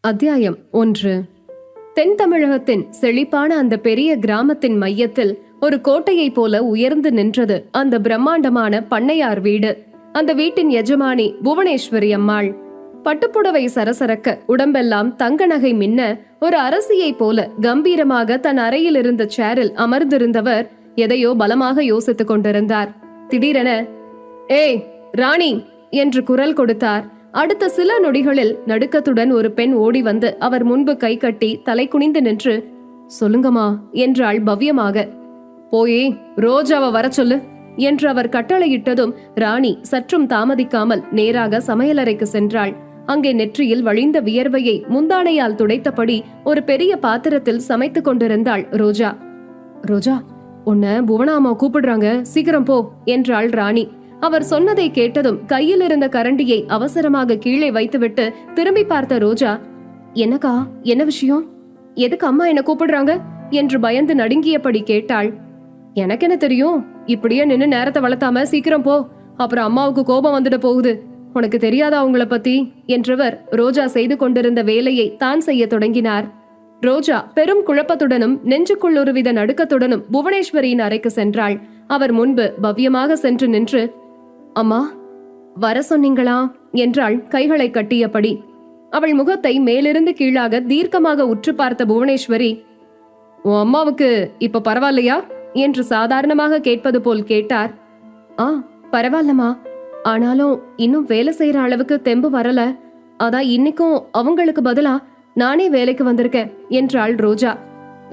அத்தியாயம் 1. தென் தமிழகத்தின் செழிப்பான அந்த பெரிய கிராமத்தின் மையத்தில் ஒரு கோட்டையை போல உயர்ந்து நின்றது அந்த பிரம்மாண்டமான பண்ணையார் வீடு. அந்த வீட்டின் எஜமானி புவனேஸ்வரி அம்மாள். பட்டுப்புடவை சரசரக்க, உடம்பெல்லாம் தங்க நகை மின்ன, ஒரு அரசியை போல கம்பீரமாக தன் அறையில் இருந்த சேரில் அமர்ந்திருந்தவர் எதையோ பலமாக யோசித்துக் கொண்டிருந்தார். திடீரென, "ஏய் ராணி" என்று குரல் கொடுத்தார். அடுத்த சில நொடிகளில் நடுக்கத்துடன் ஒரு பெண் ஓடி வந்து அவர் முன்பு கை கட்டி தலை குனிந்து நின்று, "சொல்லுங்கம்மா" என்றாள் பவ்யமாக. "போயே ரோஜாவை வர சொல்லு" என்று அவர் கட்டளையிட்டதும் ராணி சற்றும் தாமதிக்காமல் நேராக சமையலறைக்கு சென்றாள். அங்கே நெற்றியில் வழிந்த வியர்வையை முந்தானையால் துடைத்தபடி ஒரு பெரிய பாத்திரத்தில் சமைத்துக் கொண்டிருந்தாள் ரோஜா. "ரோஜா, உன்னை புவனாமா கூப்பிடுறாங்க, சீக்கிரம் போ" என்றாள் ராணி. அவர் சொன்னதை கேட்டதும் கையில் இருந்த கரண்டியை அவசரமாக கீழே வைத்துவிட்டு திரும்பி பார்த்த ரோஜா, "என்னக்கா, என்ன விஷயம்? எதுக்கு அம்மா என்ன கூப்பிடுறாங்க?" என்று பயந்து நடுங்கியபடி கேட்டாள். "எனக்கு என்ன தெரியும்? இப்படியே நின்னு நேரத்தை வளர்த்தாம சீக்கிரம் போ, அப்புறம் அம்மாவுக்கு கோபம் வந்துட போகுது. உனக்கு தெரியாதா அவங்கள பத்தி?" என்றவர் ரோஜா செய்து கொண்டிருந்த வேலையை தான் செய்ய தொடங்கினார். ரோஜா பெரும் குழப்பத்துடனும் நெஞ்சுக்குள் ஒருவித நடுக்கத்துடனும் புவனேஸ்வரியின் அறைக்கு சென்றாள். அவர் முன்பு பவ்யமாக சென்று நின்று, "அம்மா, வர சொன்னீங்களா?" என்றாள் கைகளை கட்டியபடி. அவள் முகத்தை மேலிருந்து கீழாக தீர்க்கமாக உற்று பார்த்த புவனேஸ்வரி, "உன் அம்மாவுக்கு இப்ப பரவாயில்லையா?" என்று சாதாரணமாக கேட்பது போல் கேட்டார். "ஆ, பரவாயில்லம்மா. ஆனாலும் இன்னும் வேலை செய்யற அளவுக்கு தெம்பு வரல. அதான் இன்னைக்கும் அவங்களுக்கு பதிலா நானே வேலைக்கு வந்திருக்கேன்" என்றாள் ரோஜா.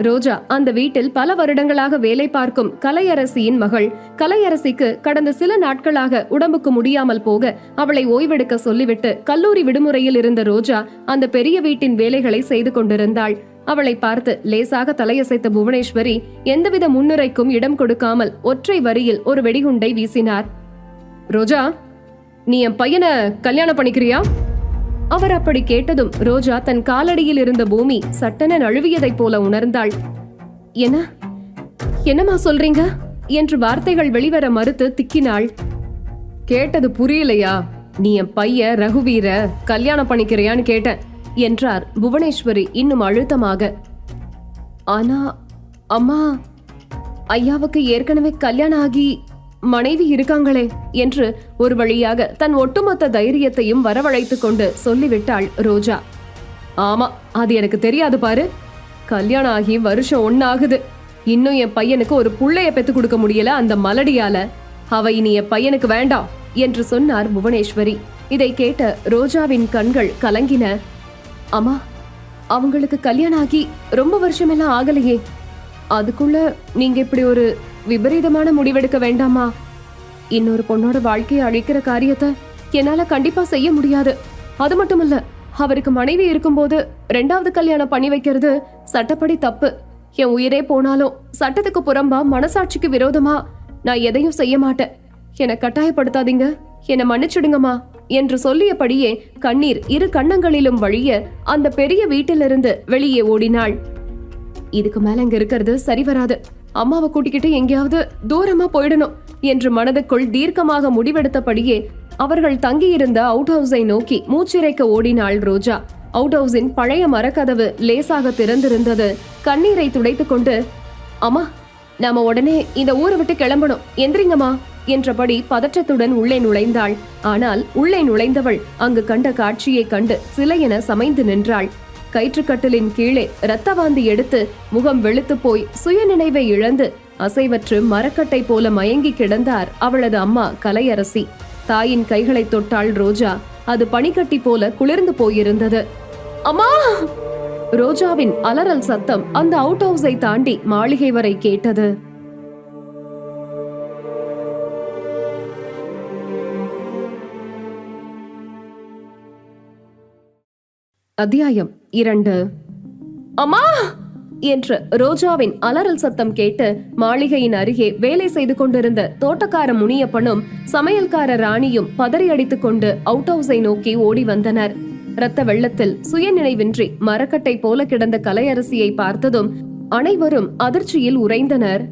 ரோஜா அந்த வீட்டில் பல வருடங்களாக வேலை பார்க்கும் கலையரசியின் மகள். கலையரசிக்கு கடந்த சில நாட்களாக உடம்புக்கு முடியாமல் போக அவளை ஓய்வெடுக்க சொல்லிவிட்டு கல்லூரி விடுமுறையில் இருந்த ரோஜா அந்த பெரிய வீட்டின் வேலைகளை செய்து கொண்டிருந்தாள். அவளை பார்த்து லேசாக தலையசைத்த புவனேஸ்வரி எந்தவித முன்னுரைக்கும் இடம் கொடுக்காமல் ஒற்றை வரியில் ஒரு வெடிகுண்டை வீசினார். "ரோஜா, நீ என் பையனை கல்யாணம் பண்ணிக்கிறியா?" அவர் அப்படி கேட்டதும் ரோஜா தன் காலடியில் இருந்த பூமி சட்டென நழுவியதைப் போல உணர்ந்தாள். என்னம்மா சொல்றீங்க?" என்று வார்த்தைகள் வெளிவர மறுத்து திக்கினாள். "கேட்டது புரியலையா? நீ என் பையன் ரகுவீர கல்யாணம் பண்ணிக்கிறியான்னு கேட்டேன்" என்றார் புவனேஸ்வரி இன்னும் அழுத்தமாக. "ஆனா அம்மா, ஐயாவுக்கு ஏற்கனவே கல்யாணம் ஆகி மனைவி இருக்காங்களே" என்று ஒரு வழியாக தன் ஒட்டுமொத்த தைரியத்தையும் வரவழைத்துக் கொண்டு சொல்லிவிட்டாள் ரோஜா. "ஆமா, அது எனக்கு தெரியாது பாரு. கல்யாணம் ஆகி வருஷம் 1 ஆகுது. இன்னும் என் பையனுக்கு ஒரு புள்ளைய பெத்து கொடுக்க முடியல அந்த மலடியால. அவ இனி என் பையனுக்கு வேண்டாம்" என்று சொன்னார் புவனேஸ்வரி. இதை கேட்ட ரோஜாவின் கண்கள் கலங்கின. "அம்மா, அவங்களுக்கு கல்யாணம் ஆகி ரொம்ப வருஷமெல்லாம் ஆகலையே. அதுக்குள்ள நீங்க இப்படி ஒரு விபரீதமான முடிவெடுக்க வேண்டாமா? இன்னொரு பொண்ணோட வாழ்க்கையை அழிக்கிற காரியத்தை என்னால கண்டிப்பா செய்ய முடியாது. அது மட்டும் இல்ல, அவருக்கு மனைவி இருக்கும்போது 2வது கல்யாணம் பண்ணி வைக்கிறது சட்டப்படி தப்பு. என் உயிரே போனாலும் சட்டத்துக்கு புறம்பா, மனசாட்சிக்கு விரோதமா நான் எதையும் செய்ய மாட்டேன். என்னை கட்டாயப்படுத்தாதீங்க, என்னை மன்னிச்சிடுங்கம்மா" என்று சொல்லியபடியே கண்ணீர் இரு கண்ணங்களிலும் வழிய அந்த பெரிய வீட்டிலிருந்து வெளியே ஓடினாள். "இதுக்கு மேல இங்க இருக்கிறது சரி வராது. அம்மாவை கூட்டிக்கிட்டு எங்கேயாவது தூரமா போயிடணும்" என்று மனதுக்குள் தீர்க்கமாக முடிவெடுத்தபடியே அவர்கள் தங்கியிருந்த அவுட் ஹவுஸை நோக்கி மூச்சிறைக்க ஓடினாள் ரோஜா. அவுட் ஹவுஸின் பழைய மரக்கதவு லேசாக திறந்திருந்தது. கண்ணீரை துடைத்துக் கொண்டு, "அம்மா, நாம உடனே இந்த ஊரை விட்டு கிளம்பணும், எந்திரிங்கம்மா" என்றபடி பதற்றத்துடன் உள்ளே நுழைந்தாள். ஆனால் உள்ளே நுழைந்தவள் அங்கு கண்ட காட்சியை கண்டு சிலையென சமைந்து நின்றாள். கயிற்றுக்கட்டிலின் கீழே இரத்த வாந்தி எடுத்து முகம் வெளுத்து போய் சுயநினைவை இழந்து அசைவற்று மரக்கட்டை போல மயங்கி கிடந்தார் அவளது அம்மா கலையரசி. தாயின் கைகளை தொட்டாள் ரோஜா. அது பனிக்கட்டி போல குளிர்ந்து போயிருந்தது. "அம்மா!" ரோஜாவின் அலறல் சத்தம் அந்த அவுட் ஹவுஸை தாண்டி மாளிகை வரை கேட்டது. அத்தியாயம் 2. "அம்மா!" என்று ரோஜாவின் அலறல் சத்தம் கேட்டு மாளிகையின் அருகே வேலை செய்து கொண்டிருந்த தோட்டக்கார முனியப்பனும் சமையல்கார ராணியும் பதறி அடித்துக் கொண்டு அவுட் ஹவுஸை நோக்கி ஓடி வந்தனர். இரத்த வெள்ளத்தில் சுயநினைவின்றி மரக்கட்டை போல கிடந்த கலையரசியை பார்த்ததும் அனைவரும் அதிர்ச்சியில் உறைந்தனர்.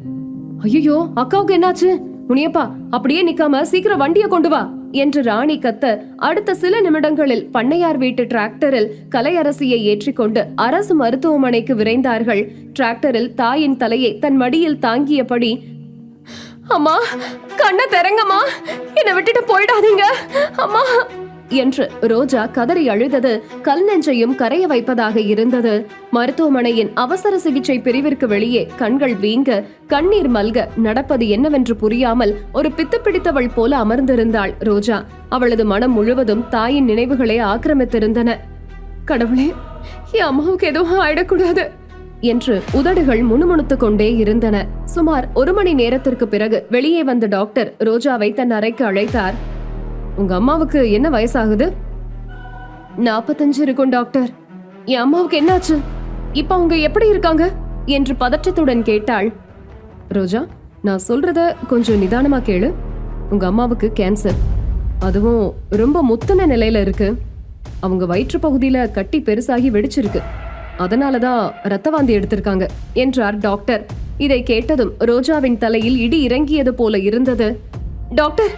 "ஐயோ, அக்காவுக்கு என்னாச்சு? முனியப்பா, அப்படியே நிக்காம சீக்கிரம் வண்டியை கொண்டு வா" என்று ராணி கத்த அடுத்த சில நிமிடங்களில் பண்ணையார் வீட்டு டிராக்டரில் கலையரசியை ஏற்றிக்கொண்டு அரசு மருத்துவமனைக்கு விரைந்தார்கள். டிராக்டரில் தாயின் தலையை தன் மடியில் தாங்கியபடி, அம்மா கண்ணை திறங்கம்மா, என்னை விட்டுட்டு போயிடாதீங்க அம்மா என்று ரோஜா கதறி அழுதது கல் நெஞ்சையும் கரைய வைப்பதாக இருந்தது. மருத்துவமனையின் அவசர சிகிச்சை பிரிவிற்கு வெளியே கண்கள் வீங்க, கண்ணீர் மல்க, நடப்பது என்னவென்று புரியாமல் ஒரு பித்து பிடித்தவள் போல அமர்ந்திருந்தாள் ரோஜா. அவளது மனம் முழுவதும் தாயின் நினைவுகளே ஆக்கிரமித்திருந்தன. கடவுளே, என் அம்மாவுக்கு எதுவும் ஆயிடக்கூடாது என்று உதடுகள் முணுமுணுத்துக் கொண்டே இருந்தன. சுமார் 1 மணி நேரத்திற்கு பிறகு வெளியே வந்த டாக்டர் ரோஜாவை தன் அறைக்கு அழைத்தார். உங்க அம்மாவுக்கு என்ன வயசாகுது? 45 இருக்கும் டாக்டர். என் அம்மாவுக்கு என்னாச்சு? இப்ப அவங்க எப்படி இருக்காங்க என்று பதற்றத்துடன் கேட்டாள். ரோஜா, நான் சொல்றத கொஞ்சம் நிதானமா கேளு. உங்க அம்மாவுக்கு கேன்சர், அதுவும் ரொம்ப முத்தின நிலையில இருக்கு. அவங்க வயிற்று பகுதியில கட்டி பெருசாகி வெடிச்சிருக்கு. அதனாலதான் ரத்த வாந்தி எடுத்திருக்காங்க என்றார் டாக்டர். இதை கேட்டதும் ரோஜாவின் தலையில் இடி இறங்கியது போல இருந்தது. டாக்டர்,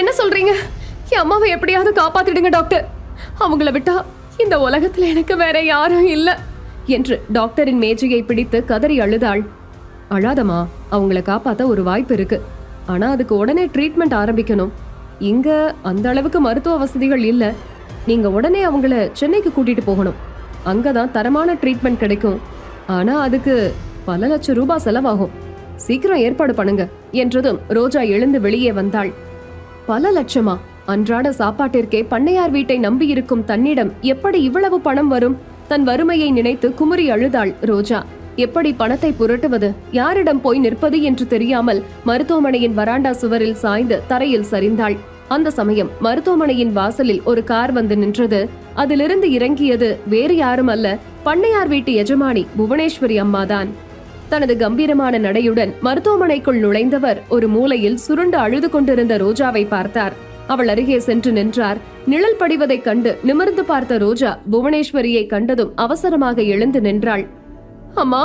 என்ன சொல்றீங்க? என் அம்மாவை எப்படியாவது காப்பாத்திடுங்க டாக்டர். அவங்கள விட்டா இந்த உலகத்துல எனக்கு வேற யாரும் இல்ல என்று டாக்டரின் மேஜையை பிடித்து கதறி அழுதாள். அழாதமா, அவங்கள காப்பாத்த ஒரு வாய்ப்பு இருக்கு. ஆனா அதுக்கு உடனே ட்ரீட்மெண்ட் ஆரம்பிக்கணும். இங்க அந்த அளவுக்கு மருத்துவ வசதிகள் இல்ல. நீங்க உடனே அவங்கள சென்னைக்கு கூட்டிட்டு போகணும். அங்கதான் தரமான ட்ரீட்மெண்ட் கிடைக்கும். ஆனா அதுக்கு பல லட்சம் ரூபாய் செலவாகும். சீக்கிரம் ஏற்பாடு பண்ணுங்க என்றதும் ரோஜா எழுந்து வெளியே வந்தாள். பல லட்சமா? அன்றாட சாப்பாட்டிற்கே பண்ணையார் வீட்டை நம்பியிருக்கும் தன்னிடம் எப்படி இவ்வளவு பணம் வரும்? தன் வறுமையை நினைத்து குமுறி அழுதாள் ரோஜா. எப்படி பணத்தை புரட்டுவது, யாரிடம் போய் நிற்பது என்று தெரியாமல் மருத்துவமனையின் வராண்டா சுவரில் சாய்ந்து தரையில் சரிந்தாள். அந்த சமயம் மருத்துவமனையின் வாசலில் ஒரு கார் வந்து நின்றது. அதிலிருந்து இறங்கியது வேறு யாரும் அல்ல, பண்ணையார் வீட்டு எஜமானி புவனேஸ்வரி அம்மாதான். தனது கம்பீரமான நடையுடன் மருத்துவமனைக்குள் நுழைந்தவர் ஒரு மூலையில் சுருண்டு அழுது கொண்டிருந்த ரோஜாவை பார்த்தார். அவள் அருகே சென்று நின்றார். நிழல் படிவதைக் கண்டு நிமிர்ந்து பார்த்த ரோஜா புவனேஸ்வரியை கண்டதும் அவசரமாக எழுந்து நின்றாள். அம்மா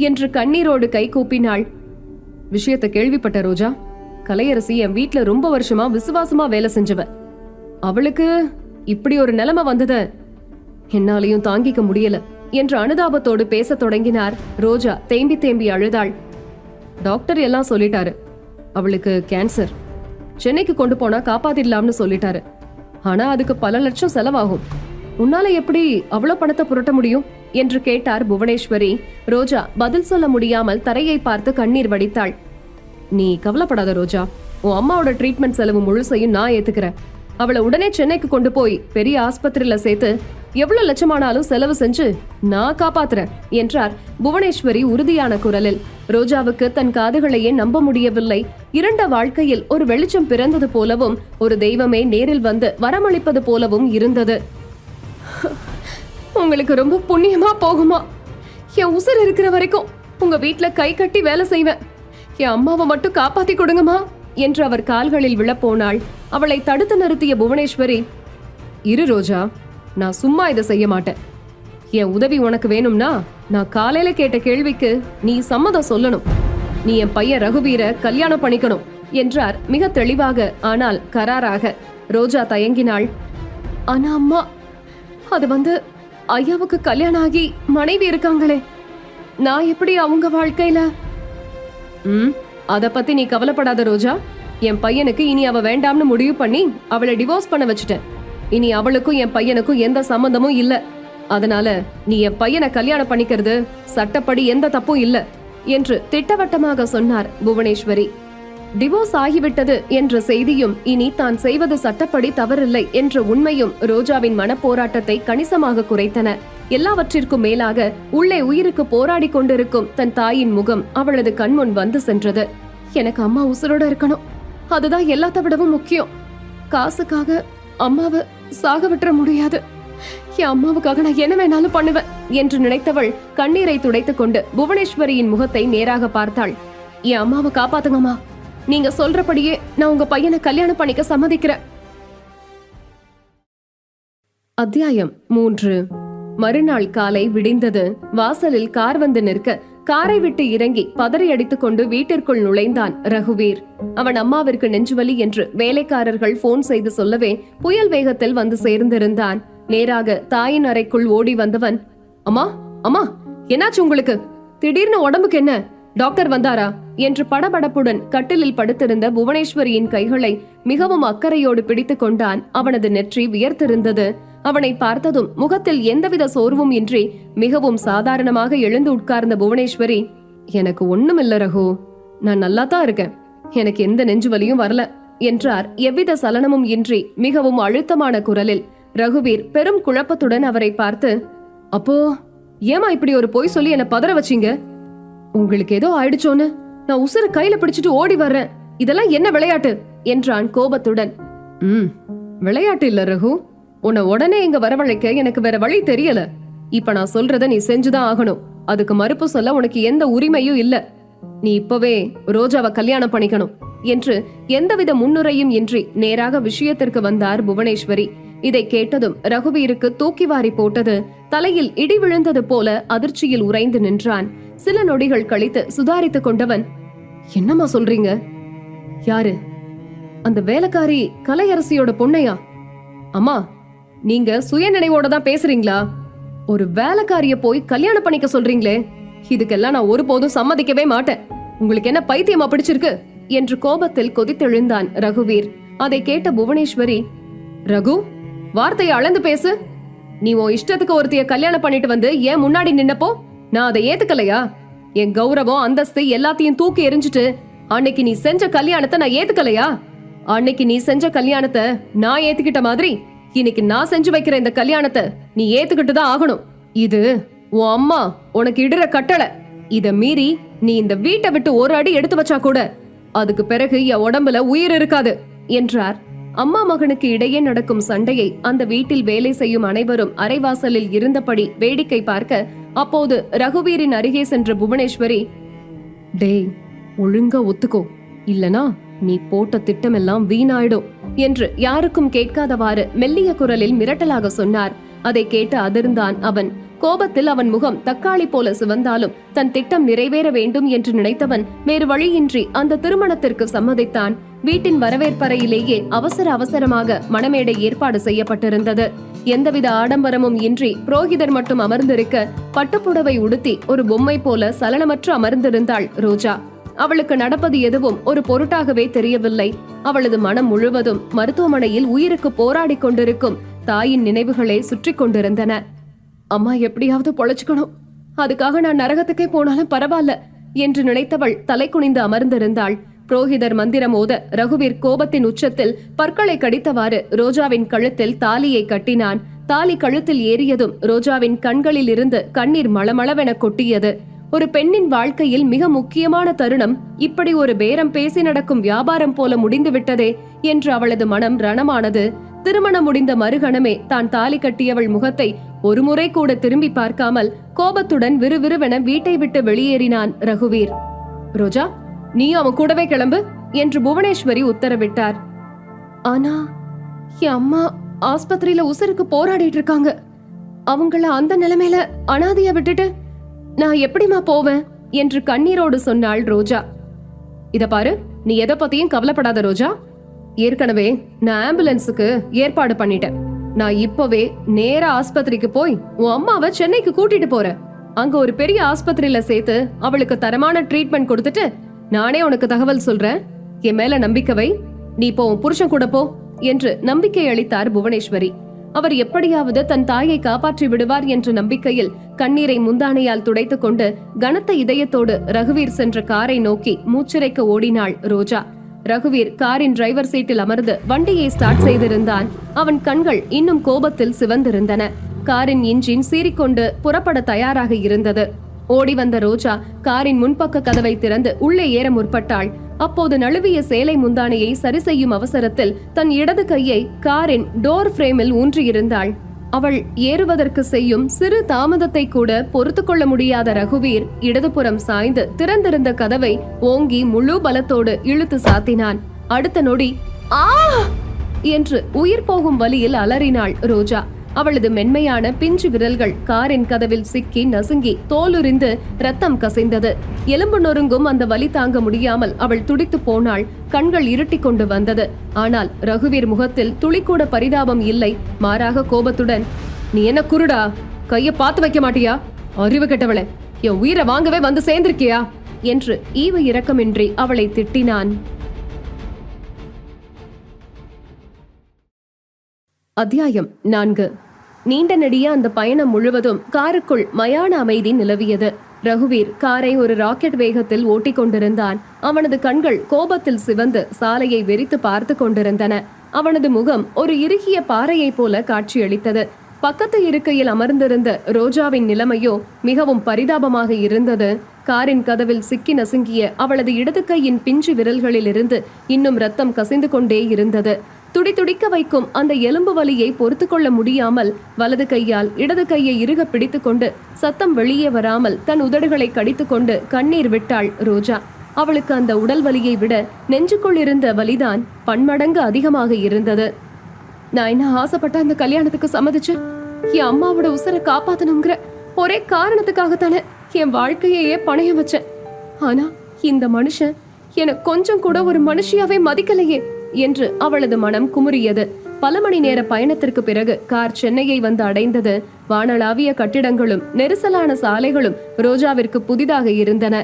என்று கண்ணீரோடு கை கூப்பினாள். விஷயத்தை கேள்விப்பட்ட ரோஜா, கலையரசி என் வீட்டுல ரொம்ப வருஷமா விசுவாசமா வேலை செஞ்சவ. அவளுக்கு இப்படி ஒரு நிலைமை வந்தத என்னாலையும் தாங்கிக்க முடியல என்று அனுதாபத்தோடு பேச தொடங்கினார். ரோஜா தேம்பி தேம்பி அழுதாள். டாக்டர் எல்லாம் சொல்லிட்டாரு, அவளுக்கு கேன்சர், சென்னைக்கு கொண்டு போனா காப்பாத்திடலாம்னு சொல்லிட்டாரு. ஆனா அதுக்கு பல லட்சம் செலவாகும். உன்னால எப்படி அவ்வளவு பணத்தை புரட்ட முடியும் என்று கேட்டார் புவனேஸ்வரி. ரோஜா பதில் சொல்ல முடியாமல் தரையை பார்த்து கண்ணீர் வடித்தாள். நீ கவலைப்படாத ரோஜா, உன் அம்மாவோட ட்ரீட்மெண்ட் செலவு முழுசையும் நான் ஏத்துக்கிறேன். அவளை உடனே சென்னைக்கு கொண்டு போய் பெரிய ஆஸ்பத்திரியில சேர்த்து எவ்வளவு லட்சமானாலும் செலவு செஞ்சு நான் காப்பாத்துறேன் என்றார் புவனேஸ்வரி உறுதியான குரலில். ரோஜாவுக்கு தன் காதுகளையே நம்ப முடியவில்லை. இருண்ட வாழ்க்கையில் ஒரு வெளிச்சம் பிறந்தது போலவும் ஒரு தெய்வமே நேரில் வந்து வரமளிப்பது போலவும் இருந்தது. உங்களுக்கு ரொம்ப புண்ணியமா போகுமா? என் உசுர் இருக்கிற வரைக்கும் உங்க வீட்டுல கை கட்டி வேலை செய்வேன். என் அம்மாவை மட்டும் காப்பாத்தி கொடுங்கம்மா என்று அவர் கால்களில் விழப்போனாள். அவளை தடுத்து நிறுத்திய புவனேஸ்வரி, இரு ரோஜா, நான் சும்மா இதை செய்ய மாட்டேன். என் உதவி உனக்கு வேணும்னா நான் காலையில கேட்ட கேள்விக்கு நீ சம்மதம் சொல்லணும். நீ என் பையன் ரகுவீர கல்யாணம் பண்ணிக்கணும் என்றார் மிக தெளிவாக, ஆனால் கராராக. ரோஜா தயங்கினாள். ஆனா அம்மா, அது ஐயாவுக்கு கல்யாணம் ஆகி மனைவி இருக்காங்களே, நான் எப்படி அவங்க வாழ்க்கையில? அத பத்தி நீ கவலைப்படாத ரோஜா. என் பையனுக்கு இனி அவ வேண்டாம்னு முடிவு பண்ணி அவளை டிவோர்ஸ் பண்ண வச்சுட்டேன். இனி அவளுக்கும் என் பையனுக்கும் எந்த சம்பந்தமும் இல்ல. அதனால நீ என் பையனை கல்யாணம் பண்ணிக்கிறது சட்டப்படி எந்த தப்பும் இல்ல என்று திட்டவட்டமாக சொன்னார் புவனேஸ்வரி. டிவோர்ஸ் ஆகிவிட்டது என்ற செய்தியும் இனி தான் செய்வது சட்டப்படி தவறில்லை என்ற உண்மையும் ரோஜாவின் மனப்போராட்டத்தை கணிசமாக குறைத்தன. எல்லாவற்றிற்கும் மேலாக உள்ளே உயிருக்கு போராடி கொண்டிருக்கும் தன் தாயின் முகம் அவளது கண்முன் வந்து சென்றது. எனக்கு அம்மா உசுரோட இருக்கணும், அதுதான் எல்லாத்த விடவும் முக்கியம். காசுக்காக அம்மாவை சாக விட்டுற முடியாது. என் அம்மாவுக்காக நான் என்ன வேணாலும் பண்ணுவேன் என்று நினைத்தவள் கண்ணீரை துடைத்துக் கொண்டு புவனேஸ்வரியின் முகத்தை நேராக பார்த்தாள். என் அம்மாவை காப்பாத்துங்கம்மா, நீங்க சொல்றபடியே நான் உங்க பையனை கல்யாணம் பண்ணிக்க சம்மதிக்கிறேன். அத்தியாயம் 3. மறுநாள் காலை விடிந்தது. வாசலில் கார் வந்து நிற்க காரை விட்டு இறங்கி பதறி அடித்துக் கொண்டு வீட்டிற்குள் நுழைந்தான் ரகுவீர். அவன் அம்மாவிற்கு நெஞ்சுவலி என்று வேலைக்காரர்கள் போன் செய்து சொல்லவே புயல் வேகத்தில் வந்து சேர்ந்திருந்தான். நேராக தாயின் அறைக்குள் ஓடி வந்தவன், அம்மா அம்மா என்னாச்சு உங்களுக்கு? திடீர்னு உடம்புக்கு என்ன? டாக்டர் வந்தாரா என்று படபடப்புடன் கட்டிலில் படுத்திருந்த புவனேஸ்வரியின் கைகளை மிகவும் அக்கறையோடு பிடித்துக் கொண்டான். அவனது நெற்றி வியர்த்திருந்தது. அவனை பார்த்ததும் முகத்தில் எந்தவித சோர்வும் இன்றி மிகவும் சாதாரணமாக எழுந்து உட்கார்ந்த புவனேஸ்வரி, எனக்கு ஒண்ணுமில்ல ரகு, நான் நல்லா தான் இருக்கேன், எனக்கு எந்த நெஞ்சு வலியும் வரல என்றார் எவ்வித சலனமும் இன்றி மிகவும் அழுத்தமான குரலில். ரகுவீர் பெரும் குழப்பத்துடன் அவரை பார்த்து, அப்போ ஏமா இப்படி ஒரு பொய் சொல்லி என்ன பதற வச்சீங்க? உங்களுக்கு ஏதோ ஆயிடுச்சோன்னு நான் உசுர கையில பிடிச்சிட்டு ஓடி வர்றேன், இதெல்லாம் என்ன விளையாட்டு என்றான் கோபத்துடன். விளையாட்டு இல்ல ரகு, உன்னை உடனே இங்க வரவழைக்க எனக்கு வேற வழி தெரியல. இப்ப நான் சொல்றத நீ செஞ்சுதான் ஆகணும். அதுக்கு மறுப்பு சொல்ல உனக்கு எந்த உரிமையும் இல்ல. நீ இப்பவே ரோஜாவை கல்யாணம் பண்ணிக்கணும் என்று எந்தவித முன்னுரையும் இன்றி நேராக விஷயத்திற்கு வந்தார் புவனேஸ்வரி. இதை கேட்டதும் ரகுவீருக்கு தூக்கி வாரி போட்டது. தலையில் இடி விழுந்தது போல அதிர்ச்சியில் உறைந்து நின்றான். சில நொடிகள் கழித்து சுதாரித்துக் கொண்டவன், என்னம்மா சொல்றீங்க? யாரு? அந்த வேலைக்காரி கலையரசியோட பொண்ணையா? அம்மா, நீங்க சுயநினைவோட தான் பேசுறீங்களா? ஒரு வேலைக்காரிய போய் கல்யாணம் பண்ணிக்க சொல்றீங்களே, இதுக்கெல்லாம் நான் ஒருபோதும் சம்மதிக்கவே மாட்டேன். உங்களுக்கு என்ன பைத்தியமா பிடிச்சிருக்கு என்று கோபத்தில் கொதித்தெழுந்தான் ரகுவீர். அதை கேட்ட புவனேஸ்வரி, ரகு, வார்த்தையை அளந்து பேசு. நீ உன் இஷ்டத்துக்கு ஒருத்தைய கல்யாணம் பண்ணிட்டு வந்து ஏன் முன்னாடி நின்னப்போ நான் அதை ஏத்துக்கலையா? என் கௌரவம் அந்தஸ்து எல்லாத்தையும் தூக்கி எரிஞ்சிட்டு அன்னைக்கு நீ செஞ்ச கல்யாணத்தை நான் ஏத்துக்கலையா? அன்னைக்கு நீ செஞ்ச கல்யாணத்தை நான் ஏத்துக்கிட்ட மாதிரி இன்னைக்கு நான் செஞ்சு வைக்கிற இந்த கல்யாணத்தை நீ ஏத்துக்கிட்டு தான் ஆகணும். இது உன் அம்மா உனக்கு இடுற கட்டளை. இத மீறி நீ இந்த வீட்டை விட்டு ஒரு அடி எடுத்து வச்சா கூட அதுக்கு பிறகு என் உடம்புல உயிர் இருக்காது என்றார். அம்மா மகனுக்கு இடையே நடக்கும் சண்டையை அந்த வீட்டில் வேலை செய்யும் அனைவரும் அரைவாசலில் இருந்தபடி வேடிக்கை பார்க்க, அப்போது ரகுவீரின் அருகே சென்ற புவனேஸ்வரி, டேய், ஒழுங்கா ஒத்துக்கோ, இல்லனா நீ போட்ட திட்டமெல்லாம் வீணாயிடும் என்று யாருக்கும் கேட்காதவாறு மெல்லிய குரலில் மிரட்டலாக சொன்னார். அதை கேட்டு அதிர்ந்தான் அவன். கோபத்தில் அவன் முகம் தக்காளி போல சிவந்தாலும் தன் திட்டம் நிறைவேற வேண்டும் என்று நினைத்தவன் வேறு வழியின்றி அந்த திருமணத்திற்கு சம்மதித்தான். வீட்டின் வரவேற்பறையிலேயே அவசர அவசரமாக மணமேடை ஏற்பாடு செய்யப்பட்டிருந்தது. எந்தவித ஆடம்பரமும் இன்றி புரோகிதர் மட்டும் அமர்ந்திருக்க, பட்டுப்புடவை உடுத்தி ஒரு பொம்மை போல சலனமற்று அமர்ந்திருந்தாள் ரோஜா. அவளுக்கு நடப்பது எதுவும் ஒரு பொருட்டாகவே தெரியவில்லை. அவளது மனம் முழுவதும் மருத்துவமனையில் உயிருக்கு போராடி கொண்டிருக்கும் தாயின் நினைவுகளே சுற்றி கொண்டிருந்தன. அம்மா எப்படியாவது பொழைச்சுக்கணும், அதுக்காக நான் நரகத்துக்கே போனாலும் பரவாயில்ல என்று நினைத்தவள் தலை குனிந்து அமர்ந்திருந்தாள். புரோகிதர் மந்திரம் ஓத ரகுவீர் கோபத்தின் உச்சத்தில் பற்களை கடித்தவாறு ரோஜாவின் கழுத்தில் தாலியை கட்டினான். தாலி கழுத்தில் ஏறியதும் ரோஜாவின் கண்களில் இருந்து கண்ணீர் மளமளவென கொட்டியது. ஒரு பெண்ணின் வாழ்க்கையில் மிக முக்கியமான தருணம் இப்படி ஒரு பேரம் பேசி நடக்கும் வியாபாரம் போல முடிந்து விட்டதே என்று அவளது மனம் ரணமானது. திருமணம் முடிந்த மறுகணமே தான் தாலி கட்டியவள் முகத்தை ஒருமுறை கூட திரும்பி பார்க்காமல் கோபத்துடன் விறுவிறுவென வீட்டை விட்டு வெளியேறினான் ரகுவீர். ரோஜா, நீ அவன் கூடவே கிளம்பு என்று புவனேஸ்வரி உத்தரவிட்டார். ஆனா என் அம்மா ஆஸ்பத்திரியில உசுருக்கு போராடிட்டு இருக்காங்க. அவங்கள அந்த நிலைமையில அனாதைய விட்டுட்டு நான் எப்படிமா போவேன் என்று கண்ணீரோடு சொன்னாள் ரோஜா. இத பாரு, நீ எதை பத்தியும் கவலைப்படாத ரோஜா. ஏற்கனவே நான் ஆம்புலன்ஸுக்கு ஏற்பாடு பண்ணிட்டேன். நான் இப்பவே நேரா ஆஸ்பத்திரிக்கு போய் உன் அம்மாவை சென்னைக்கு கூட்டிட்டு போறேன். அங்க ஒரு பெரிய ஆஸ்பத்திரியில சேர்த்து அவளுக்கு தரமான ட்ரீட்மெண்ட் கொடுத்துட்டு நானே உனக்கு தகவல் சொல்றேன். என் மேல நம்பிக்கை வை, நீ இப்போ உன் புருஷன் கூட போ என்று நம்பிக்கை அளித்தார் புவனேஸ்வரி. அவர் எப்படியாவது தன் தாயை காப்பாற்றி விடுவார் என்ற நம்பிக்கையில் கண்ணீரை முந்தானையால் துடைத்துக் கொண்டு கனத்த இதயத்தோடு ரகுவீர் சென்ற காரை நோக்கி மூச்சிறைக்க ஓடினாள் ரோஜா. ரகுவீர் காரின் டிரைவர் சீட்டில் அமர்ந்து வண்டியை ஸ்டார்ட் செய்திருந்தான். அவன் கண்கள் இன்னும் கோபத்தில் சிவந்திருந்தன. காரின் இன்ஜின் சீறிக்கொண்டு புறப்பட தயாராக இருந்தது. ஓடி வந்த ரோஜா காரின் முன்பக்க கதவை திறந்து உள்ளே ஏற முற்பட்டாள். அப்போது நழுவிய சேலை முந்தானையை சரி செய்யும் அவசரத்தில் தன் இடது கையை காரின் டோர் பிரேமில் ஊன்றியிருந்தாள். அவள் ஏறுவதற்கு செய்யும் சிறு தாமதத்தை கூட பொறுத்து கொள்ள முடியாத ரகுவீர் இடதுபுறம் சாய்ந்து திறந்திருந்த கதவை ஓங்கி முழு பலத்தோடு இழுத்து சாத்தினான். அடுத்த நொடி ஆ என்று உயிர் போகும் வலியில் அலறினாள் ரோஜா. அவளது மென்மையான பிஞ்சு விரல்கள் காரின் கதவில் சிக்கி நசுங்கி தோலுரிந்து ரத்தம் கசிந்தது. எலும்பு நொறுங்கும் அந்த வலி தாங்க முடியாமல் அவள் துடித்து போனாள். கண்கள் இருட்டி கொண்டு வந்தது. ஆனால் ரகுவீர் முகத்தில் துளிக்கூட பரிதாபம் இல்லை, மாறாக கோபத்துடன், நீ என்ன குருடா? கைய பார்த்து வைக்க மாட்டியா? அறிவு கெட்டவளே, என் உயிரை வாங்கவே வந்து சேர்ந்திருக்கியா என்று ஈவு இரக்கமின்றி அவளை திட்டினான். அத்தியாயம் 4. நீண்ட நெடிய அந்த பயணம் முழுவதும் காருக்குள் மயான அமைதி நிலவியது. ரகுவீர் காரை ஒரு ராக்கெட் வேகத்தில் ஓட்டிக் கொண்டிருந்தான். அவனது கண்கள் கோபத்தில் சிவந்து சாலையை வெறித்து பார்த்து கொண்டிருந்தன. அவனது முகம் ஒரு இறுகிய பாறையை போல காட்சியளித்தது. பக்கத்து இருக்கையில் அமர்ந்திருந்த ரோஜாவின் நிலைமையோ மிகவும் பரிதாபமாக இருந்தது. காரின் கதவில் சிக்கி நசுங்கிய அவளது இடது கையின் பிஞ்சு விரல்களில் இருந்து இன்னும் ரத்தம் கசிந்து கொண்டே இருந்தது. துடிதுடிக்க வைக்கும் அந்த எலும்பு வலியை பொறுத்து கொள்ள முடியாமல் வலது கையால் இடது கையை இறுக பிடித்து கொண்டு சத்தம் வெளியே வராமல் தன் உதடுகளை கடித்து கொண்டு கண்ணீர் விட்டாள் ரோஜா. அவளுக்கு அந்த உடல் வலியை விட நெஞ்சுக்குள் இருந்த வலிதான் பன்மடங்கு அதிகமாக இருந்தது. நான் என்ன ஆசைப்பட்ட அந்த கல்யாணத்துக்கு சம்மதிச்சு என் அம்மாவோட உசுரை காப்பாத்தணுங்கிற ஒரே காரணத்துக்காகத்தானே என் வாழ்க்கையே பணைய வச்சேன். ஆனா இந்த மனுஷன் என கொஞ்சம் கூட ஒரு மனுஷியாவே மதிக்கலையே என்று அவளது மனம் குமுறியது. பல மணி நேர பயணத்திற்கு பிறகு கார் சென்னையை வந்து அடைந்தது. வானளாவிய கட்டிடங்களும் நெரிசலான சாலைகளும் ரோஜாவிற்கு புதிதாக இருந்தன.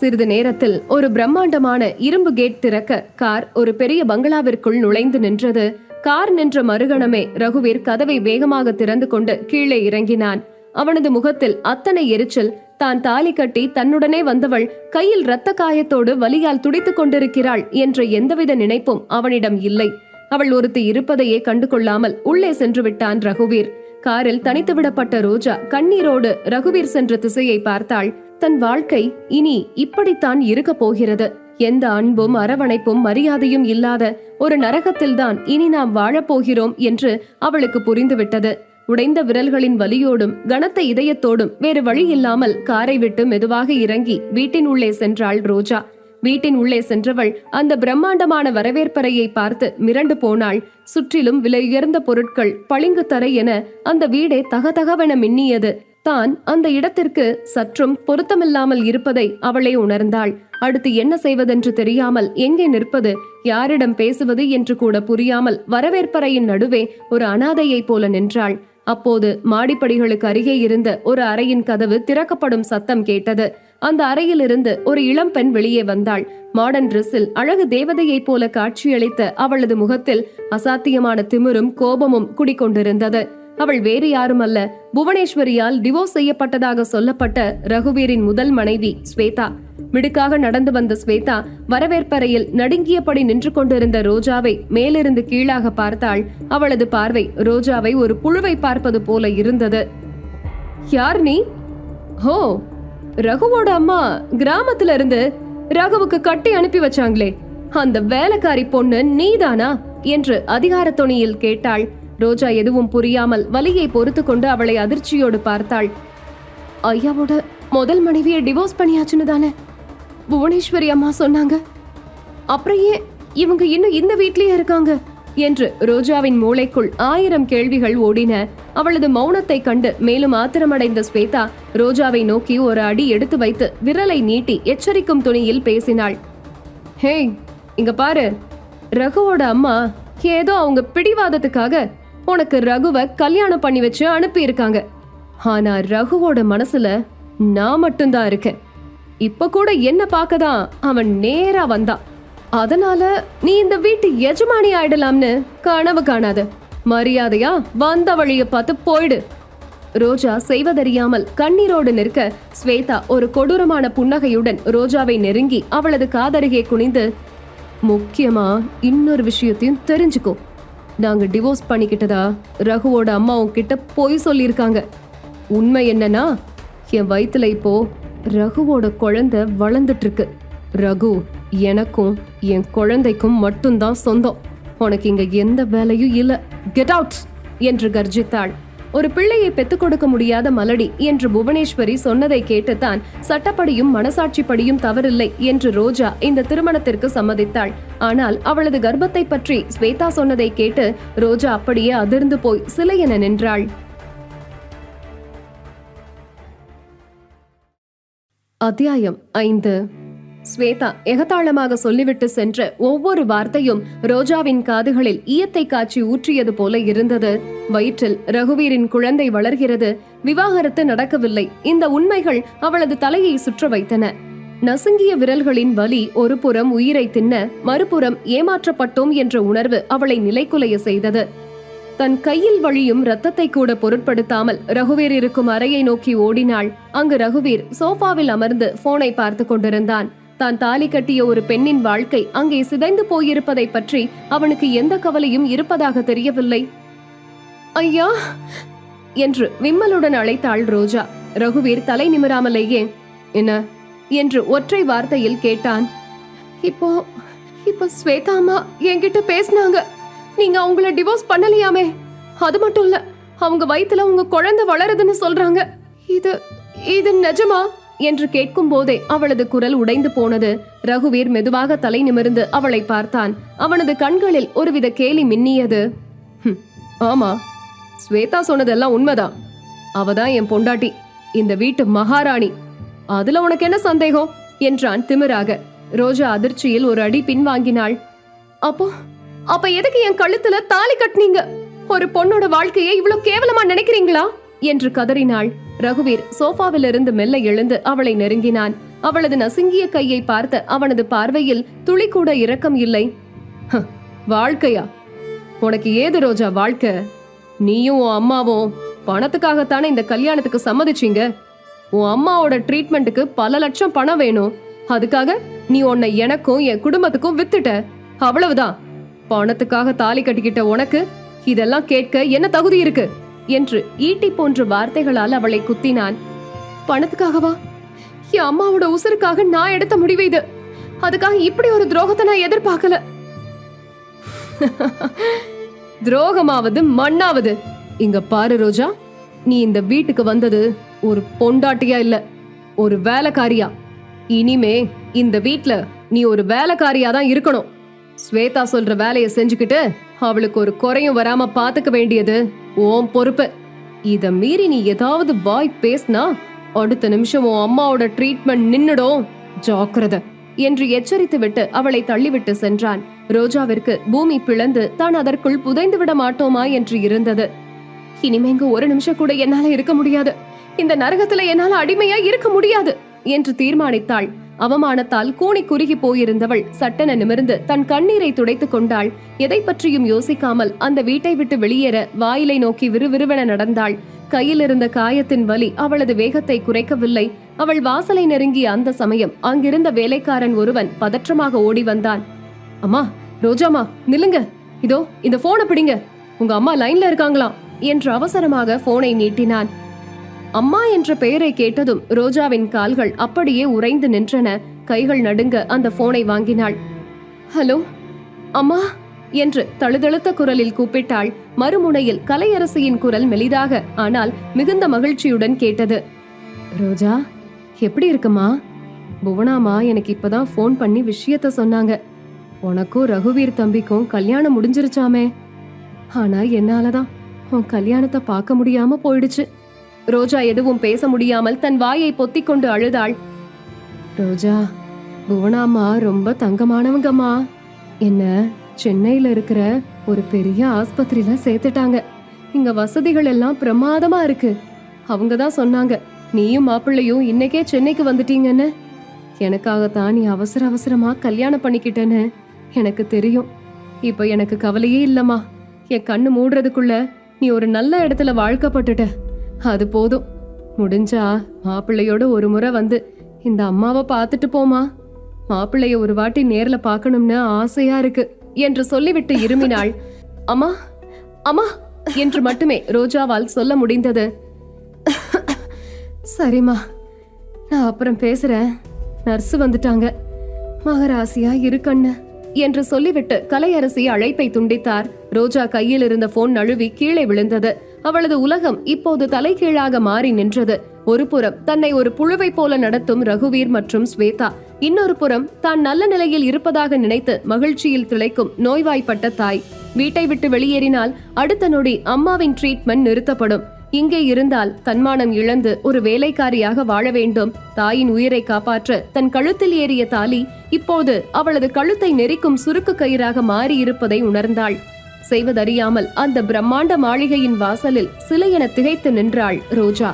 சிறிது நேரத்தில் ஒரு பிரம்மாண்டமான இரும்பு கேட் திறக்க கார் ஒரு பெரிய பங்களாவிற்குள் நுழைந்து நின்றது. கார் நின்ற மறுகணமே ரகுவீர் கதவை வேகமாக திறந்து கொண்டு கீழே இறங்கினான். அவனது முகத்தில் அத்தனை எரிச்சல். தான் தாலி கட்டி தன்னுடனே வந்தவள் கையில் இரத்த காயத்தோடு வலியால் துடித்துக் கொண்டிருக்கிறாள் என்ற எந்தவித நினைப்பும் அவனிடம் இல்லை. அவள் ஒருத்தி இருப்பதையே கண்டு கொள்ளாமல் உள்ளே சென்று விட்டான் ரகுவீர். காரில் தனித்து விடப்பட்ட ரோஜா கண்ணீரோடு ரகுவீர் சென்ற திசையை பார்த்தாள். தன் வாழ்க்கை இனி இப்படித்தான் இருக்க போகிறது. எந்த அன்பும் அரவணைப்பும் மரியாதையும் இல்லாத ஒரு நரகத்தில்தான் இனி நாம் வாழப்போகிறோம் என்று அவளுக்கு புரிந்துவிட்டது. உடைந்த விரல்களின் வலியோடும் கனத்த இதயத்தோடும் வேறு வழி இல்லாமல் காரை விட்டு மெதுவாக இறங்கி வீட்டின் உள்ளே சென்றாள் ரோஜா. வீட்டின் உள்ளே சென்றவள் அந்த பிரம்மாண்டமான வரவேற்பறையை பார்த்து மிரண்டு போனாள். சுற்றிலும் விலையுயர்ந்த பொருட்கள், பளிங்கு தரை என அந்த வீடே தகதகவென மின்னியது. தான் அந்த இடத்திற்கு சற்றும் பொருத்தமில்லாமல் இருப்பதை அவளே உணர்ந்தாள். அடுத்து என்ன செய்வதென்று தெரியாமல் எங்கே நிற்பது, யாரிடம் பேசுவது என்று கூட புரியாமல் வரவேற்பறையின் நடுவே ஒரு அனாதையை போல நின்றாள். அப்போது மாடிப்படிகளுக்கு அருகே இருந்த ஒரு அறையின் கதவு திறக்கப்படும் சத்தம் கேட்டது. அந்த அறையிலிருந்து ஒரு இளம் பெண் வெளியே வந்தாள். மாடர்ன் டிரெஸ்ஸில் அழகு தேவதையை போல காட்சியளித்த அவளது முகத்தில் அசாத்தியமான திமிரும் கோபமும் குடிக்கொண்டிருந்தது. அவள் வேறு யாரும் அல்ல, புவனேஸ்வரியால் டிவோர்ஸ் செய்யப்பட்டதாக சொல்லப்பட்ட ரகுவீரின் முதல் மனைவி ஸ்வேதா. மிடுக்காக நடந்து வந்த ஸ்வேதா வரவேற்பறையில் நடுங்கியபடி நின்று கொண்டிருந்த ரோஜாவை மேலிருந்து கீழாக பார்த்தாள். அவளது பார்வை ரோஜாவை ஒரு புழுவை பார்ப்பது போல இருந்தது. யார் நீ? ஹோ, ரகுவோட அம்மா கிராமத்துல இருந்து ரகுவுக்கு கட்டி அனுப்பி வச்சாங்களே, அந்த வேலைக்காரி பொண்ணு நீதானா என்று அதிகார தொனியில் கேட்டாள். ரோஜா எதுவும் புரியாமல் வலியை பொறுத்து கொண்டு அவளை அதிர்ச்சியோடு பார்த்தாள். ஐயாவோட முதல் மனைவியை டிவோர்ஸ் பண்ணியாச்சுன்னு தானே புவனேஸ்வரி அம்மா சொன்னாங்க. அப்புறம் ஏன் இவங்க இன்னும் இந்த வீட்லயே இருக்காங்க என்று ரோஜாவின் மூளைக்குள் 1000 கேள்விகள் ஓடின. அவளது மௌனத்தை கண்டு மேலும் ஆத்திரமடைந்த ஸ்வேதா ரோஜாவை நோக்கி ஒரு அடி எடுத்து வைத்து விரலை நீட்டி எச்சரிக்கும் துணியில் பேசினாள். ஹே, இங்க பாரு, ரகுவோட அம்மா ஏதோ அவங்க பிடிவாதத்துக்காக உனக்கு ரகுவை கல்யாணம் பண்ணி வச்சு அனுப்பி இருக்காங்க. ஆனா ரகுவோட மனசுல நான் மட்டும்தான் இருக்கேன். இப்ப கூட என்ன பார்க்கதான் அவன் நேரா வந்தான். அதனால நீ இந்த வீட்டு எஜமானி ஆயிடலாம்னு கனவு காணாத. மரியாதையா வந்த வழிய பார்த்து போயிடு. ரோஜா செய்வதறியாமல் கண்ணீரோடு நிற்க ஸ்வேதா ஒரு கொடூரமான புன்னகையுடன் ரோஜாவை நெருங்கி அவளது காதருகே குனிந்து, முக்கியமா இன்னொரு விஷயத்தையும் தெரிஞ்சுக்கோ. நாங்க டிவோர்ஸ் பண்ணிக்கிட்டதா ரகுவோட அம்மா உன்கிட்ட போய் சொல்லியிருக்காங்க. உண்மை என்னன்னா, என் வயிற்றுல இப்போ ரகுவோட குழந்தை வளர்ந்துட்டு இருக்கு. ரகு எனக்கும் என் குழந்தைக்கும் மட்டும்தான் சொந்தம். உனக்கு இங்க எந்த வேலையும் இல்ல. கெட் அவுட் என்று கர்ஜித்தாள். ஒரு பிள்ளையை பெத்துக் கொடுக்க முடியாத மலடி என்று புவனேஸ்வரி சொன்னதை கேட்டுத்தான் சட்டப்படியும் மனசாட்சிப்படியும் தவறில்லை என்று ரோஜா இந்த திருமணத்திற்கு சம்மதித்தாள். ஆனால் அவளது கர்ப்பத்தை பற்றி ஸ்வேதா சொன்னதை கேட்டு ரோஜா அப்படியே அதிர்ந்து போய் சிலையென நின்றாள். அத்தியாயம் 5. ஸ்வேதா எகத்தாளமாக சொல்லிவிட்டு சென்ற ஒவ்வொரு வார்த்தையும் ரோஜாவின் காதுகளில் ஈயத்தை காய்ச்சி ஊற்றியது போல இருந்தது. வயிற்றில் ரகுவீரின் குழந்தை வளர்கிறது, விவாகரத்து நடக்கவில்லை. இந்த உண்மைகள் அவளது தலையை சுற்ற வைத்தன. நசுங்கிய விரல்களின் வலி ஒரு புறம் உயிரை தின்ன, மறுபுறம் ஏமாற்றப்பட்டோம் என்ற உணர்வு அவளை நிலைக்குலைய செய்தது. தன் கையில் வழியும் ரத்தத்தை கூட பொருட்படுத்தாமல் ரகுவீர் இருக்கும் அறையை நோக்கி ஓடினாள். அங்கு ரகுவீர் சோஃபாவில் அமர்ந்து போனை பார்த்து கொண்டிருந்தான். தான் தாலி கட்டிய ஒரு பெண்ணின் வாழ்க்கை அங்கே சிதைந்து போயிருப்பதை பற்றி அவனுக்கு எந்த கவலையும் இருப்பதாக தெரியவில்லை. ஐயா என்று விம்மலுடன் அழைத்தாள் ரோஜா. ரகுவீர் தலை நிமிராமலேயே என்ன என்று ஒற்றை வார்த்தையில் கேட்டான். இப்போ ஸ்வேதா அம்மா என்கிட்ட பேசினாங்க. நீங்க அவங்கள டிவோர்ஸ் பண்ணலையாமே. அது மட்டும் இல்ல, அவங்க வயித்துல உங்க குழந்தை வளருதுன்னு சொல்றாங்க. இது நிஜமா என்று கேட்கும் போதே அவளது குரல் உடைந்து போனது. ரகுவீர் மெதுவாக தலை நிமிர்ந்து அவளை பார்த்தான். அவனது கண்களில் ஒருவித கேலி மின்னியது. ஆமா, ஸ்வேதா சொன்னதெல்லாம் உண்மைதான். அவதான் என் பொண்டாட்டி, இந்த வீட்டு மகாராணி. அதுல உனக்கு என்ன சந்தேகம் என்றான் திமிராக. ரோஜா அதிர்ச்சியில் ஒரு அடி பின்வாங்கினாள். அப்ப எதுக்கு என் கழுத்துல தாலி கட்டினீங்க? ஒரு பொண்ணோட வாழ்க்கையை இவ்வளவு கேவலமா நினைக்கிறீங்களா என்று கதறினாள். ரகுவீர் சோஃபாவில் இருந்து மெல்ல எழுந்து அவளை நெருங்கினான். அவளது நசுங்கிய கையை பார்த்த அவனது பார்வையில் துளி கூட இரக்கம் இல்லை. வாழ்க்கையா? உனக்கு ஏது ரோஜா வாழ்க்கை? நீயும் உன் அம்மாவும் பணத்துக்காகத்தானே இந்த கல்யாணத்துக்கு சம்மதிச்சீங்க. உன் அம்மாவோட ட்ரீட்மெண்ட்டுக்கு பல லட்சம் பணம் வேணும். அதுக்காக நீ உன்னை எனக்கும் என் குடும்பத்துக்கும் வித்துட்ட, அவ்வளவுதான். பணத்துக்காக தாலி கட்டிக்கிட்ட உனக்கு இதெல்லாம் கேட்க என்ன தகுதி இருக்கு என்று ஈட்டி போன்ற வார்த்தைகளால் அவளை குத்தினான். பணத்துக்காகவா? என் அம்மாவோட உசுருக்காக நான் எடுத்த முடிவு இது. அதுக்காக இப்படி ஒரு துரோகத்தை நான் எதிர்பார்க்கல. துரோகமாவது மண்ணாவது. இங்க பாரு ரோஜா, நீ இந்த வீட்டுக்கு வந்தது ஒரு பொண்டாட்டியா இல்ல, ஒரு வேலைக்காரியா. இனிமே இந்த வீட்ல நீ ஒரு வேலைக்காரியா தான் இருக்கணும். ஸ்வேதா சொல்ற வேலையை செஞ்சுக்கிட்டு அவளுக்கு ஒரு குறையும் வராம பாத்துக்க வேண்டியது உன் பொறுப்பு. இத மீறி நீ ஏதாவது வாய் பேசினா அடுத்த நிமிஷம் உன் அம்மாவோட ட்ரீட்மெண்ட் நின்னுடும், ஜாக்கிரதை என்று எச்சரித்து விட்டு அவளை தள்ளிவிட்டு சென்றான். ரோஜாவிற்கு பூமி பிளந்து தான் அதற்குள் புதைந்து விட மாட்டோமா என்று இருந்தது. இனிமேங்க ஒரு நிமிஷம் கூட என்னால இருக்க முடியாது, இந்த நரகத்துல என்னால அடிமையா இருக்க முடியாது என்று தீர்மானித்தாள். அவமானத்தால் கூனி குறுகி போயிருந்தவள் சட்டென நிமிர்ந்து தன் கண்ணீரை துடைத்துக் கொண்டாள். எதை பற்றியும் யோசிக்காமல் அந்த வீட்டை விட்டு வெளியேற வாயிலை நோக்கி விறுவிறுவென நடந்தாள். கையில் இருந்த காயத்தின் வலி அவளது வேகத்தை குறைக்கவில்லை. அவள் வாசலை நெருங்கிய அந்த சமயம் அங்கிருந்த வேலைக்காரன் ஒருவன் பதற்றமாக ஓடி வந்தான். அம்மா, ரோஜாமா, நில்லுங்க, இதோ இந்த போனை பிடிங்க, உங்க அம்மா லைன்ல இருக்காங்களாம் என்று அவசரமாக போனை நீட்டினான். அம்மா என்ற பெயரை கேட்டதும் ரோஜாவின் கால்கள் அப்படியே உறைந்து நின்றன. கைகள் நடுங்க அந்த போனை வாங்கினாள். ஹலோ அம்மா என்று தழுதழுத்த குரலில் கூப்பிட்டாள். மறுமுனையில் கலையரசியின் குரல் மெலிதாக ஆனால் மிகுந்த மகிழ்ச்சியுடன் கேட்டது. ரோஜா, எப்படி இருக்குமா? புவனாமா எனக்கு இப்பதான் போன் பண்ணி விஷயத்த சொன்னாங்க. உனக்கும் ரகுவீர் தம்பிக்கும் கல்யாணம் முடிஞ்சிருச்சாமே. ஆனா என்னாலதான் உன் கல்யாணத்தை பார்க்க முடியாம போயிடுச்சு. ரோஜா எதுவும் பேச முடியாமல் தன் வாயை பொத்திக் கொண்டு அழுதாள். ரோஜா, புவனாமா ரொம்ப தங்கமானவங்கம்மா. என்ன சென்னையில இருக்கிற ஒரு பெரிய ஆஸ்பத்திரியில சேர்த்துட்டாங்க. இங்க வசதிகள் எல்லாம் பிரமாதமா இருக்கு. அவங்கதான் சொன்னாங்க நீயும் மாப்பிள்ளையும் இன்னைக்கே சென்னைக்கு வந்துட்டீங்கன்னு. எனக்காகத்தான் நீ அவசர அவசரமா கல்யாணம் பண்ணிக்கிட்டேன்னு எனக்கு தெரியும். இப்ப எனக்கு கவலையே இல்லம்மா. என் கண்ணு மூடுறதுக்குள்ள நீ ஒரு நல்ல இடத்துல வாழ்க்கப்பட்டுட்ட, அது போதும். முடிஞ்சா மாப்பிள்ளையோட ஒரு முறை வந்து இந்த அம்மாவை பார்த்துட்டு போமா. மாப்பிள்ளைய ஒரு வாட்டி நேர்ல பார்க்கணும்னு ஆசையா இருக்கு என்று சொல்லிவிட்டு இருமினாள். அம்மா அம்மா என்று மட்டுமே ரோஜாவால் சொல்ல முடிந்தது. சரிம்மா, நான் அப்புறம் பேசுறேன், நர்ஸ் வந்துட்டாங்க, மகராசியா இருக்கண்ணு என்று சொல்லிவிட்டு கலையரசி அழைப்பை துண்டித்தார். ரோஜா கையில் இருந்த போன் நழுவி கீழே விழுந்தது. அவளது உலகம் இப்போது தலைகீழாக மாறி நின்றது. ஒரு புறம் தன்னை ஒரு புழுவை போல நடத்தும் ரகுவீர் மற்றும் ஸ்வேதா, இன்னொரு புறம் தான் நல்ல நிலையில் இருப்பதாக நினைத்து மகிழ்ச்சியில் திளைக்கும் நோய்வாய்ப்பட்ட தாய். வீட்டை விட்டு வெளியேறினால் அடுத்த நொடி அம்மாவின் ட்ரீட்மெண்ட் நிறுத்தப்படும். இங்கே இருந்தால் தன்மானம் இழந்து ஒரு வேலைக்காரியாக வாழ வேண்டும். தாயின் உயிரை காப்பாற்ற தன் கழுத்தில் ஏறிய தாலி இப்போது அவளது கழுத்தை நெரிக்கும் சுருக்கு கயிறாக மாறி இருப்பதை உணர்ந்தாள். செய்வதறியாமல் அந்த பிரம்மாண்ட மாளிகையின் வாசலில் சிலையென திகைத்து நின்றாள் ரோஜா.